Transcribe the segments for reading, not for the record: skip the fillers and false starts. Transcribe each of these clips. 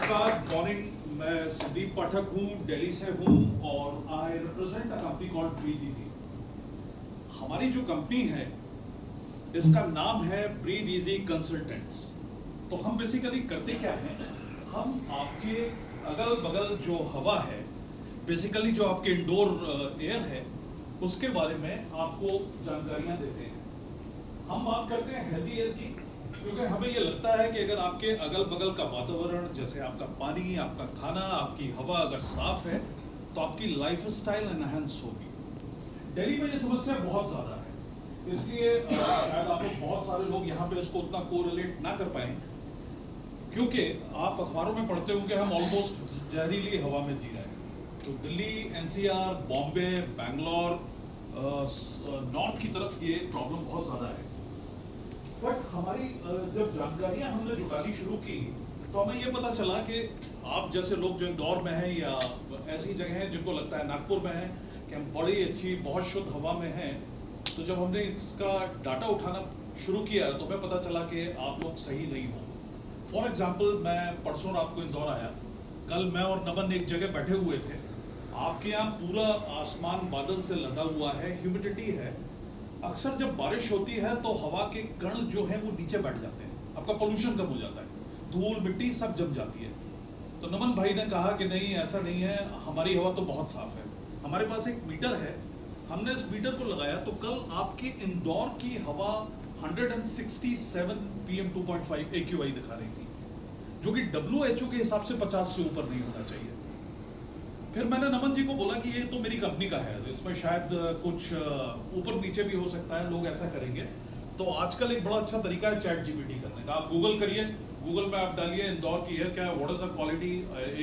नमस्कार, मॉर्निंग। मैं संदीप पाठक हूँ, दिल्ली से हूँ और I represent a company called breathe easy. हमारी जो कंपनी है इसका नाम है ब्रीथ इजी कंसल्टेंट्स। तो हम बेसिकली करते क्या हैं, हम आपके अगल बगल जो हवा है, बेसिकली जो आपके इंडोर एयर है, उसके बारे में आपको जानकारियाँ देते हैं। हम बात करते हैं हेल्दी एयर की, क्योंकि हमें ये लगता है कि अगर आपके अगल बगल का वातावरण, जैसे आपका पानी, आपका खाना, आपकी हवा अगर साफ है तो आपकी लाइफस्टाइल एनहांस होगी। दिल्ली में ये समस्या बहुत ज़्यादा है, इसलिए शायद आप लोग बहुत सारे लोग यहाँ पे इसको उतना कोरिलेट ना कर पाए, क्योंकि आप अखबारों में पढ़ते हो कि हम ऑलमोस्ट जहरीली हवा में जी रहे हैं। तो दिल्ली, एनसीआर, बॉम्बे, बैंगलोर, नॉर्थ की तरफ ये प्रॉब्लम बहुत ज़्यादा है। बट हमारी जब जानकारियां हमने जुटानी शुरू की तो हमें ये पता चला कि आप जैसे लोग जो इंदौर में हैं या ऐसी जगह हैं जिनको लगता है नागपुर में हैं कि हम बड़ी अच्छी बहुत शुद्ध हवा में हैं, तो जब हमने इसका डाटा उठाना शुरू किया तो हमें पता चला कि आप लोग सही नहीं हो। फॉर एग्जाम्पल, मैं परसों रात को इंदौर आया, कल मैं और नमन एक जगह बैठे हुए थे। आपके यहाँ पूरा आसमान बादल से लदा हुआ है, ह्यूमिडिटी है। अक्सर जब बारिश होती है तो हवा के कण जो है वो नीचे बैठ जाते हैं, आपका पोल्यूशन कम हो जाता है, धूल मिट्टी सब जम जाती है। तो नमन भाई ने कहा कि नहीं, ऐसा नहीं है, हमारी हवा तो बहुत साफ है। हमारे पास एक मीटर है, हमने इस मीटर को लगाया तो कल आपकी इंदौर की हवा 167 PM 2.5 AQI दिखा रही थी, जो कि WHO के हिसाब से 50 से ऊपर नहीं होना चाहिए। फिर मैंने नमन जी को बोला कि ये तो मेरी कंपनी का है, तो इसमें शायद कुछ ऊपर नीचे भी हो सकता है, लोग ऐसा करेंगे। तो आजकल एक बड़ा अच्छा तरीका है चैट जीपीटी करने का। आप गूगल करिए, गूगल में आप डालिए इंदौर की एयर क्या है, what is the quality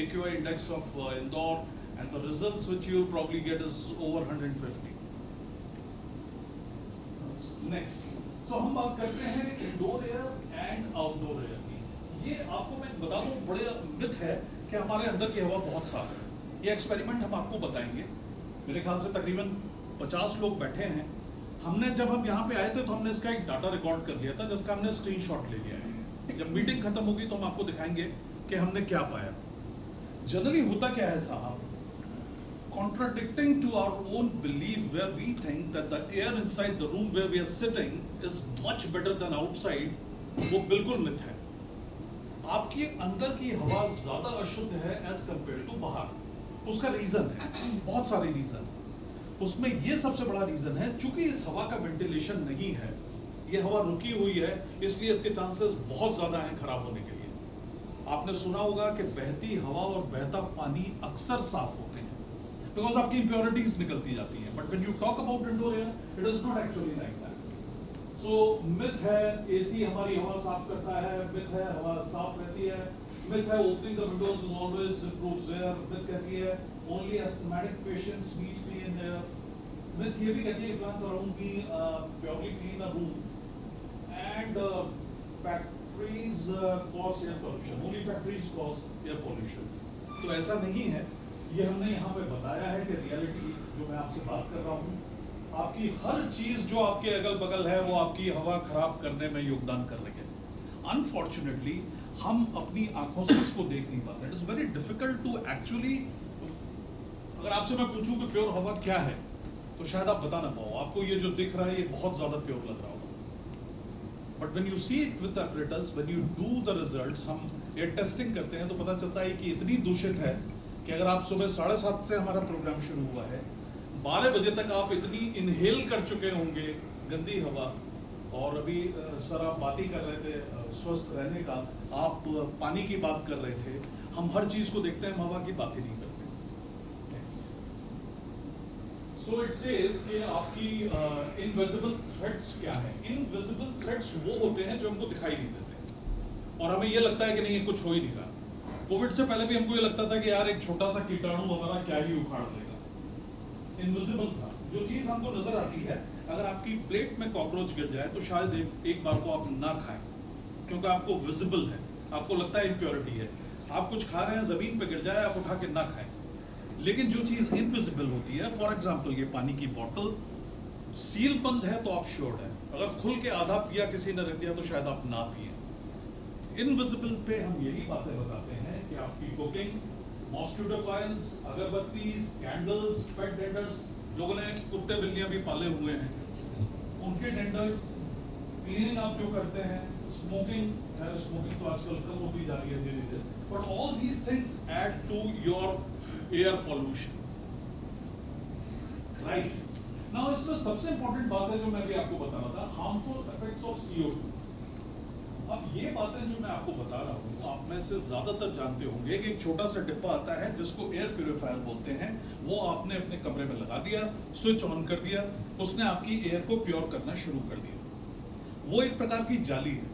AQI index of Indore, and the results which you will probably get is over 150। Next, so हम बात करते हैं indoor air and outdoor air की। ये आपको मैं बता दूं, बड़े मिथ है कि हमारे अंदर की हवा बहुत साफ है। ये एक्सपेरिमेंट हम आपको बताएंगे। मेरे ख्याल से तकरीबन 50 लोग बैठे हैं। हमने जब हम यहाँ पे आए थे तो हमने इसका एक डाटा रिकॉर्ड कर लिया था, जिसका हमने स्क्रीनशॉट ले लिया है। जब मीटिंग खत्म होगी तो हम आपको दिखाएंगे कि हमने क्या पाया। जनरली होता क्या है साहब, contradicting to our own belief, where we think that the air inside the room where we are sitting is much better than outside, वो बिल्कुल मिथ है। आपकी अंदर की हवा ज्यादा अशुद्ध है एज कंपेयर टू बाहर। उसका रीजन है, बहुत सारे रीजन। उसमें ये सबसे बड़ा रीजन है, चूंकि इस हवा का वेंटिलेशन नहीं है, ये हवा रुकी हुई है, इसलिए इसके चांसेस बहुत ज्यादा हैं खराब होने के लिए। आपने सुना होगा कि बहती हवा और बहता पानी अक्सर साफ होते हैं, बिकॉज आपकी इंप्योरिटीज निकलती जाती हैं। But when you talk about indoor air, it is not actually like that. So myth है एसी हमारी हवा साफ करता है, मिथ है हवा साफ रहती है, मिथ है opening the Windows is always improves air, myth कहती है only asthmatic patients need clean air, myth ये भी कहती है कि plants around me purely clean a room, and factories cause air pollution, only factories cause air pollution. तो ऐसा नहीं है, ये हमने यहाँ पे बताया है कि रियलिटी जो मैं आपसे बात कर रहा हूँ, आपकी हर चीज जो आपके अगल बगल है वो आपकी हवा खराब करने में योगदान कर रही है। अनफॉर्चुनेटली हम अपनी आंखों से इसको देख नहीं पाते। It is very difficult to actually, अगर आपसे मैं पूछूं कि प्योर हवा क्या है तो शायद आप बता ना पाओ। आपको ये जो दिख रहा है ये बहुत ज्यादा प्योर लग रहा होगा, but when you see it with apparatus, when you do the results, हम एयर टेस्टिंग करते हैं तो पता चलता है कि इतनी दूषित है कि अगर आप सुबह 7:30 से हमारा प्रोग्राम शुरू हुआ है, 12 बजे तक आप इतनी इनहेल कर चुके होंगे गंदी हवा। और अभी सर आप बात ही कर रहे थे स्वस्थ रहने का, आप पानी की बात कर रहे थे, हम हर चीज को देखते हैं, हम हवा की बात ही नहीं करते। नेक्स्ट, सो इट सेज कि आपकी इनविजिबल थ्रेट्स क्या है। इनविजिबल थ्रेट्स वो होते हैं जो हमको दिखाई नहीं देते और हमें ये लगता है कि नहीं, कुछ हो ही नहीं रहा। कोविड से पहले भी हमको ये लगता था कि यार एक छोटा सा कीटाणु हमारा क्या ही उखाड़ देगा, इनविजिबल था। जो चीज हमको नजर आती है, अगर आपकी प्लेट में कॉकरोच गिर जाए तो शायद एक बार को आप ना खाएं, क्योंकि आपको विजिबल है, आपको लगता है इम्प्योरिटी है। आप कुछ खा रहे हैं, जमीन पे गिर जाए, आप उठा के ना खाएं। लेकिन जो चीज इनविजिबल होती है, फॉर एग्जाम्पल ये पानी की बॉटल सील बंद है तो आप श्योर्ड है, अगर खुल के आधा पिया किसी ने रख दिया तो शायद आप ना पिए। इनविजिबल पे हम यही बातें बताते हैं कि आपकी कुकिंग, मॉस्किटो कॉइल्स, अगरबत्तीज, कैंडल्स, पेट डेंडर्स, लोगों ने कुत्ते बिल्लियां भी पाले हुए हैं, उनके डेंडर्स, क्लीनिंग आप जो करते हैं, स्मोकिंग तो आजकल कम होती जा रही है धीरे धीरे, but all these things add to your air pollution, right? Now इसमें सबसे इंपॉर्टेंट बात है जो मैं भी आपको बता रहा था, हार्मफुल इफेक्ट्स ऑफ CO2। अब ये बातें जो मैं आपको बता रहा हूँ, आप में से ज्यादातर जानते होंगे कि एक छोटा सा डिब्बा आता है जिसको एयर प्यूरिफायर बोलते हैं, वो आपने अपने कमरे में लगा दिया, स्विच ऑन कर दिया, उसने आपकी एयर को प्योर करना शुरू कर दिया। वो एक प्रकार की जाली है,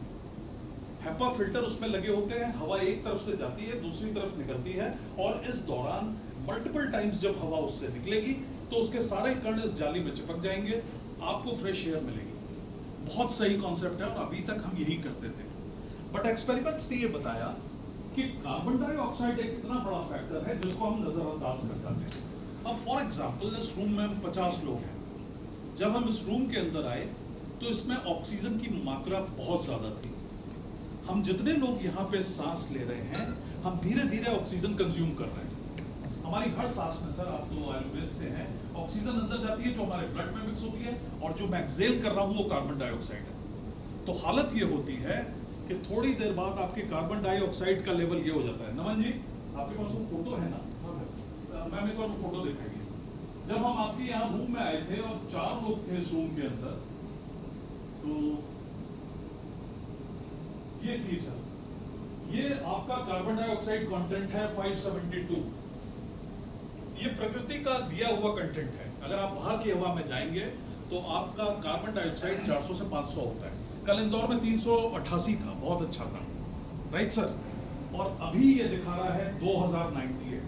HEPA फिल्टर उसमें लगे होते हैं, हवा एक तरफ से जाती है, दूसरी तरफ निकलती है, और इस दौरान मल्टीपल टाइम्स जब हवा उससे निकलेगी तो उसके सारे कण इस जाली में चिपक जाएंगे, आपको फ्रेश एयर मिलेगी। बहुत सही कॉन्सेप्ट है और अभी तक हम यही करते थे, बट एक्सपेरिमेंट्स ने ये बताया कि कार्बन डाइऑक्साइड एक इतना बड़ा फैक्टर है जिसको हम नजरअंदाज कर जाते हैं। अब फॉर एग्जांपल इस रूम में हम 50 लोग हैं, जब हम इस रूम के अंदर आए तो इसमें ऑक्सीजन की मात्रा बहुत ज्यादा थी। हम जितने लोग यहाँ पे सांस ले रहे हैं, हम धीरे धीरे ऑक्सीजन कंज्यूम कर रहे हैं। हमारी हर सांस में, सर आप तो आयुर्वेद से हैं, ऑक्सीजन अंदर जाती है जो हमारे ब्लड में मिक्स होती है, और जो मैं एक्सहेल कर रहा हूँ वो कार्बन डाइऑक्साइड है। तो हालत ये होती है कि थोड़ी देर बाद आपके कार्बन डाइऑक्साइड का लेवल ये हो जाता है। नमन जी, आपके पास वो फोटो है ना? मैम एक बार वो फोटो दिखाइए। जब हम आपके यहाँ रूम में आए थे और 4 लोग थे इस रूम के अंदर, तो ये थी सर, ये आपका कार्बन डाइऑक्साइड कंटेंट है 572। ये प्रकृति का दिया हुआ कंटेंट है। अगर आप बाहर की हवा में जाएंगे तो आपका कार्बन डाइऑक्साइड 400 से 500 होता है। कल इंदौर में 388 था, बहुत अच्छा था, राइट सर? और अभी ये दिखा रहा है 2098,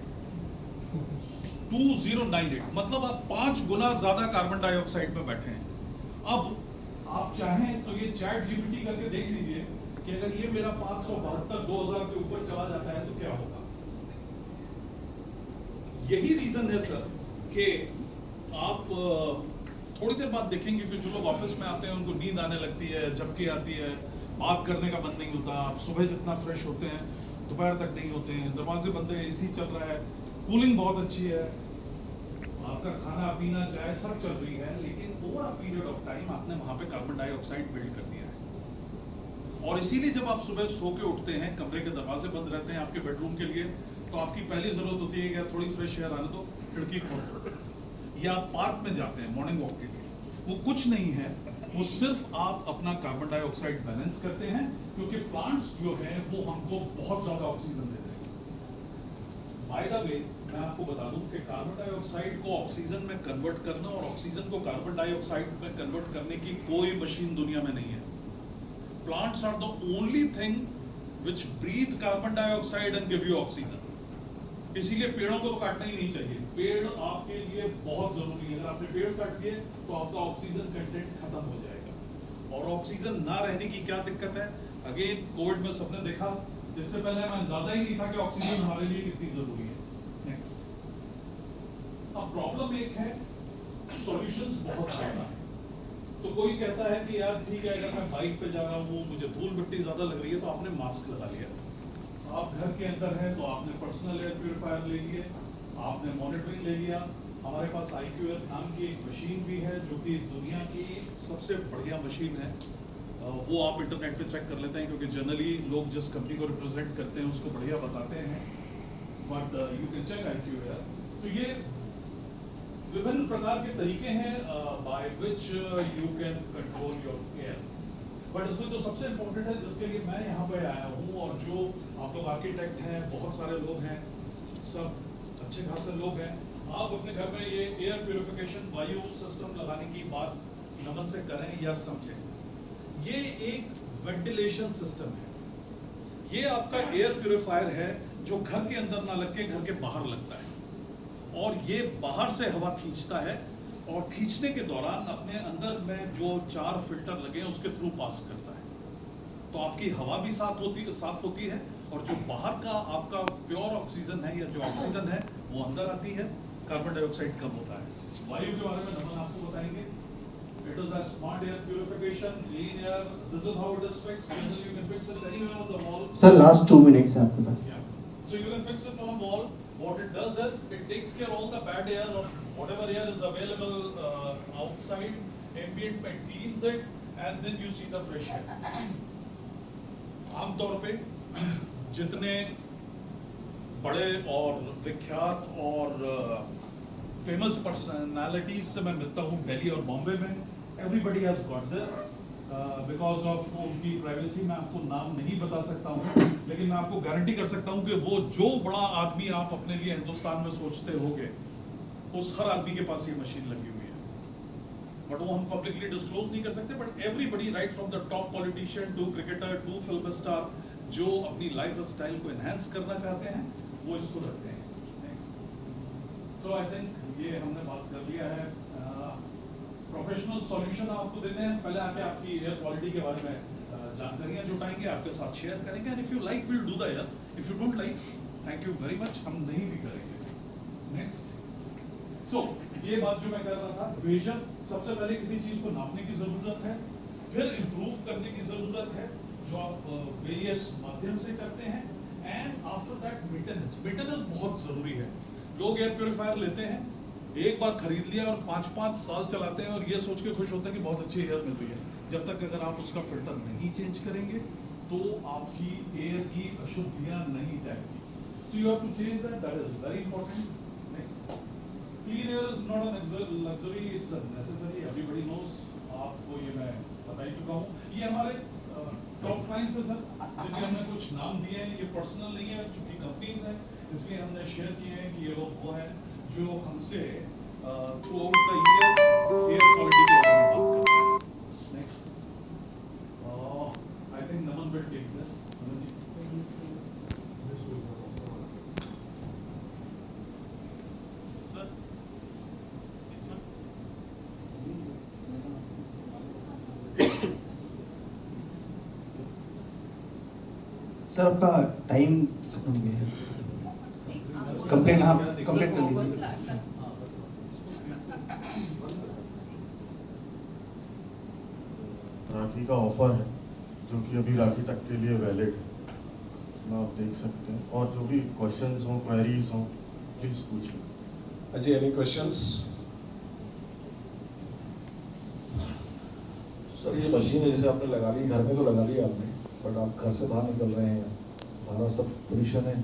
2098, मतलब आप 5 गुना ज्यादा कार्बन डाइऑक्साइड में बैठे हैं। अब आप चाहें तो ये चैट जीपीटी करके देख लीजिए कि अगर ये मेरा 572 2000 के ऊपर चला जाता है तो क्या होगा। यही रीजन है सर कि आप थोड़ी देर बाद देखेंगे कि जो लोग ऑफिस में आते हैं उनको नींद आने लगती है, झपकी आती है, बात करने का मन नहीं होता। आप सुबह जितना फ्रेश होते हैं दोपहर तक नहीं होते हैं, दरवाजे बंद है, AC चल रहा है, कूलिंग बहुत अच्छी है, आपका खाना पीना चाय सब चल रही है, लेकिन over a period of time आपने वहां पे कार्बन डाइऑक्साइड बिल्ड कर दिया है। और इसीलिए जब आप सुबह सो के उठते हैं, कमरे के दरवाजे बंद रहते हैं आपके बेडरूम के लिए, तो आपकी पहली जरूरत होती है कि थोड़ी फ्रेश एयर आने दो, खिड़की खोल दो। या आप पार्क में जाते हैं मॉर्निंग वॉक के लिए, वो कुछ नहीं है, वो सिर्फ आप अपना कार्बन डाइऑक्साइड बैलेंस करते हैं, क्योंकि प्लांट्स जो है वो हमको बहुत ज्यादा ऑक्सीजन देते हैं। बाय द वे मैं आपको बता दूं कि कार्बन डाइऑक्साइड को ऑक्सीजन में कन्वर्ट करना और ऑक्सीजन को कार्बन डाइऑक्साइड में कन्वर्ट करने की कोई मशीन दुनिया में नहीं है। Plants are the only thing which breathe carbon dioxide and give you oxygen. इसीलिए पेड़ों को तो काटना ही नहीं चाहिए, पेड़ आपके लिए बहुत जरूरी है। अगर आपने पेड़ काट दिए तो आपका ऑक्सीजन कंटेंट खत्म हो जाएगा। और ऑक्सीजन ना रहने की क्या दिक्कत है? अगेन कोविड में सबने देखा, इससे पहले हमें अंदाजा ही नहीं था कि ऑक्सीजन हमारे लिए कितनी जरूरी है। नेक्स्ट, अब प्रॉब्लम एक है, सॉल्यूशंस बहुत ज्यादा है। तो कोई कहता है कि यार ठीक है, अगर मैं बाइक पे जा रहा हूँ, मुझे धूल मिट्टी ज्यादा लग रही है, तो आपने मास्क लगा लिया। आप घर के अंदर हैं तो आपने पर्सनल एयर प्यूरिफायर ले लिए, आपने मॉनिटरिंग ले लिया। हमारे पास IQAir नाम की एक मशीन भी है जो कि दुनिया की सबसे बढ़िया मशीन है। वो आप इंटरनेट पे चेक कर लेते हैं, क्योंकि जनरली लोग जिस कंपनी को रिप्रेजेंट करते हैं उसको बढ़िया बताते हैं, but you can check IQAir। तो ये विभिन्न प्रकार के तरीके हैं by which you can control your air. But इसमें जो सबसे इम्पोर्टेंट है, जिसके लिए मैं यहाँ पे आया हूँ, और जो आप लोग आर्किटेक्ट हैं, बहुत सारे लोग हैं, सब अच्छे खासे लोग हैं, आप अपने घर में ये एयर प्यूरिफिकेशन वायु सिस्टम लगाने की बात नमन से करें या समझें। ये एक वेंटिलेशन सिस्टम है। ये आपका एयर प्यूरिफायर है जो घर के अंदर ना लग के घर के बाहर लगता है, और ये बाहर से हवा खींचता है, और खींचने के दौरान अपने अंदर में जो 4 फिल्टर लगे हैं उसके थ्रू पास करता है। तो आपकी हवा भी साफ होती है, और जो बाहर का आपका प्योर ऑक्सीजन है या जो ऑक्सीजन है वो अंदर आती है, कार्बन डाइऑक्साइड कम होता है। वायु के बारे में नमन आपको बताएंगे। It is a smart air purification, clean air. This is how it is fixed. Generally, you can fix it anywhere on the wall. Sir last 2 minutes है आपके पास. Yeah. So you can fix it on a wall. What it does is it takes care of all the bad air or whatever air is available outside. Ambient में cleans it and then you see the fresh air. आमतौर पे जितने बड़े और विख्यात और famous personalities से मैं मिलता हूँ दिल्ली और बॉम्बे में, everybody has got this because of उनकी प्राइवेसी. मैं आपको नाम नहीं बता सकता हूँ, लेकिन मैं आपको गारंटी कर सकता हूँ कि वो जो बड़ा आदमी आप अपने लिए हिंदुस्तान में सोचते होगे, उस हर आदमी के पास ये मशीन लगी हुई है. बट वो हम पब्लिकली डिस्क्लोज नहीं कर सकते. But everybody right from the top politician to cricketer to film star जो अपनी लाइफ स्टाइल को एनहांस करना चाहते हैं, वो इसको रखते हैं. नेक्स्ट. सो आई थिंक ये हमने बात कर लिया है. प्रोफेशनल सॉल्यूशन आपको देते हैं. पहले आके आपकी एयर क्वालिटी के बारे में जानकारियां जुटाएंगे, आपके साथ शेयर करेंगे. And if you like will do the air, if you don't like thank you very much, हम नहीं भी करेंगे. नेक्स्ट. सो ये बात जो मैं कर रहा था, बेशक सबसे पहले किसी चीज को नापने की जरूरत है, फिर इम्प्रूव करने की जरूरत है जो आप वेरियस माध्यम से करते हैं. And after that maintenance. Maintenance बहुत जरूरी है. लोग एयर प्योरीफायर लेते हैं, एक बार खरीद लिया और 5-5 साल चलाते हैं और ये सोच के खुश होते हैं कि बहुत अच्छी एयर मिल रही है. जब तक अगर आप उसका फिल्टर नहीं चेंज करेंगे तो आपकी एयर की अशुद्धियां नहीं जाएंगी. So you have to change that. That is very important. Next. Clean air is not an luxury, it's a necessary. Everybody knows. आपको ये मैं बता ही चुका हूँ. ये हमारे टॉप क्लाइंट्स हैं सर, जिनके हमने कुछ नाम दिए हैं. ये पर्सनल नहीं है, चूंकि कंपनीज हैं इसलिए हमने शेयर किए हैं कि ये लोग वो हैं जो हमसे throughout the year air quality के बारे में बात करते हैं. Next. I think Naman will take this. Naman ji. Sir आपका टाइम खत्म हो गया है. कंप्लेंट हाँ कंप्लेंट कर लीजिए. राखी का ऑफर है जो कि अभी राखी तक के लिए वैलिड है, मैं आप देख सकते हैं. और जो भी क्वेश्चंस हों, क्वेरीज हों, प्लीज पूछिए. Ajay, any questions? सर ये मशीन जैसे आपने लगा ली, घर में तो लगा ली आपने, बट आप घर से बाहर निकल रहे हैं, हमारा सब पोल्यूशन है.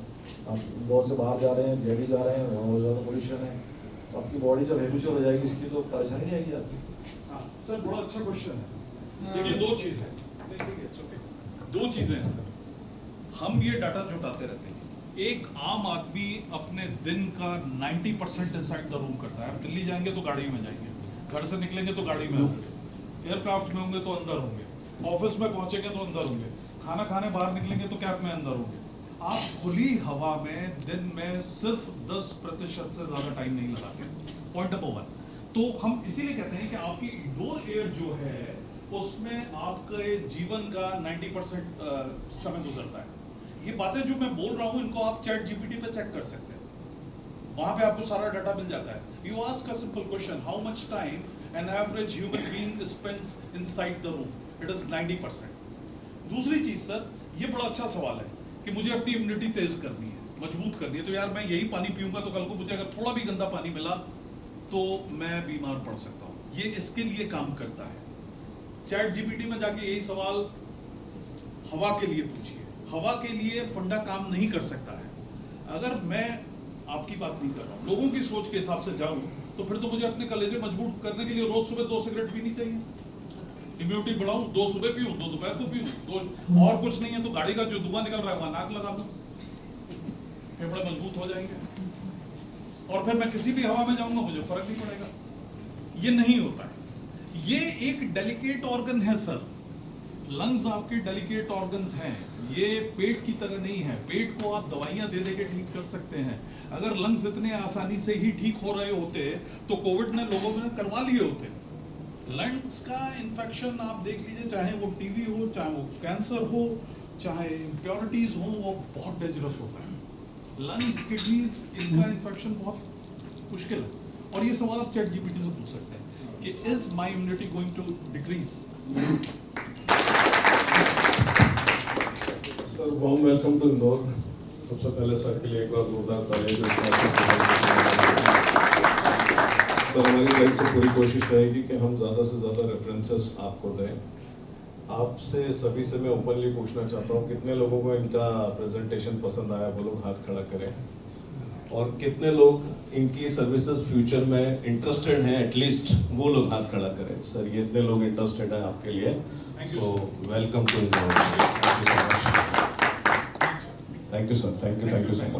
आप इंदौर से बाहर जा रहे हैं, दिल्ली जा रहे हैं, वहाँ बहुत ज़्यादा पोल्यूशन है. तो आपकी बॉडी जब हैबिचुअल हो जाएगी इसकी तो परेशानी नहीं आएगी आपकी? हाँ सर, बड़ा अच्छा क्वेश्चन है. देखिए दो चीज़ है. दो चीज़ें हैं सर. हम ये डाटा जुटाते रहते हैं. एक आम आदमी अपने दिन का 90% इनसाइड द रूम करता है. आप दिल्ली जाएंगे तो गाड़ी में जाएंगे, घर से निकलेंगे तो गाड़ी में होंगे, एयरक्राफ्ट में होंगे तो अंदर होंगे, ऑफिस में पहुंचेंगे तो अंदर होंगे, खाना खाने बाहर निकलेंगे तो कैब में अंदर होंगे. आप खुली हवा में दिन में सिर्फ 10% से ज्यादा टाइम नहीं लगाते. Point number 1. तो हम इसीलिए कहते हैं कि आपकी इंडोर एयर जो है उसमें आपके जीवन का 90% समय गुजरता है. ये बातें जो मैं बोल रहा हूँ इनको आप चैट जीपीटी पे चेक कर सकते हैं. वहां पे आपको सारा डाटा मिल जाता है. You ask a simple question, how much time an average human being spends inside the room? It is 90%. दूसरी चीज सर, ये बड़ा अच्छा सवाल है कि मुझे अपनी इम्यूनिटी तेज करनी है, मजबूत करनी है, तो यार मैं यही पानी पीऊंगा तो कल को मुझे अगर थोड़ा भी गंदा पानी मिला तो मैं बीमार पड़ सकता हूँ. ये इसके लिए काम करता है. चैट जीपीटी में जाके यही सवाल हवा के लिए पूछिए. हवा के लिए फंडा काम नहीं कर सकता है. अगर मैं आपकी बात नहीं कर रहा हूँ, लोगों की सोच के हिसाब से जाऊँ तो फिर तो मुझे अपने कलेजे मजबूत करने के लिए रोज सुबह 2 सिगरेट पीनी चाहिए. इम्यूनिटी बढ़ाऊं, 2 सुबह पीऊं, 2 दोपहर को पीऊं, 2 और कुछ नहीं है तो गाड़ी का जो धुआं निकल रहा है वहां नाक लगा दूं, फेफड़े मजबूत हो जाएंगे और फिर मैं किसी भी हवा में जाऊंगा मुझे फर्क नहीं पड़ेगा. ये नहीं होता है. ये एक डेलिकेट ऑर्गन है सर. लंग्स आपके डेलिकेट ऑर्गन्स हैं. ये पेट की तरह नहीं है. पेट को आप दवाइयां दे दे के ठीक कर सकते हैं. अगर लंग्स इतने आसानी से ही ठीक हो रहे होते तो कोविड ने लोगों ने करवा लिए होते. लंग्स का इन्फेक्शन आप देख लीजिए, चाहे वो टीबी हो, चाहे वो कैंसर हो, चाहे इम्प्योरिटीज हो, वो बहुत डेंजरस होता है. लंग्स, किडनीज, इनका इन्फेक्शन बहुत मुश्किल है. और ये सवाल आप चैट जीपीटी से पूछ सकते हैं. कि is my immunity going to decrease? Sir warm welcome to Indore. सबसे पहले सर के लिए एक बार जोरदार तालियां। सर हमारी साइड से पूरी कोशिश रहेगी कि हम ज़्यादा से ज़्यादा रेफरेंसेस आपको दें। आपसे सभी से मैं ओपनली पूछना चाहता हूँ कितने लोगों को इनका प्रेजेंटेशन पसंद आया, वो लोग हाथ खड़ा करें। और कितने लोग इनकी सर्विसेज फ्यूचर में इंटरेस्टेड हैं, एटलीस्ट वो लोग हाथ खड़ा करें। सर ये इतने लोग इंटरेस्टेड हैं आपके लिए, तो welcome to Indore. Thank you sir, thank you so much.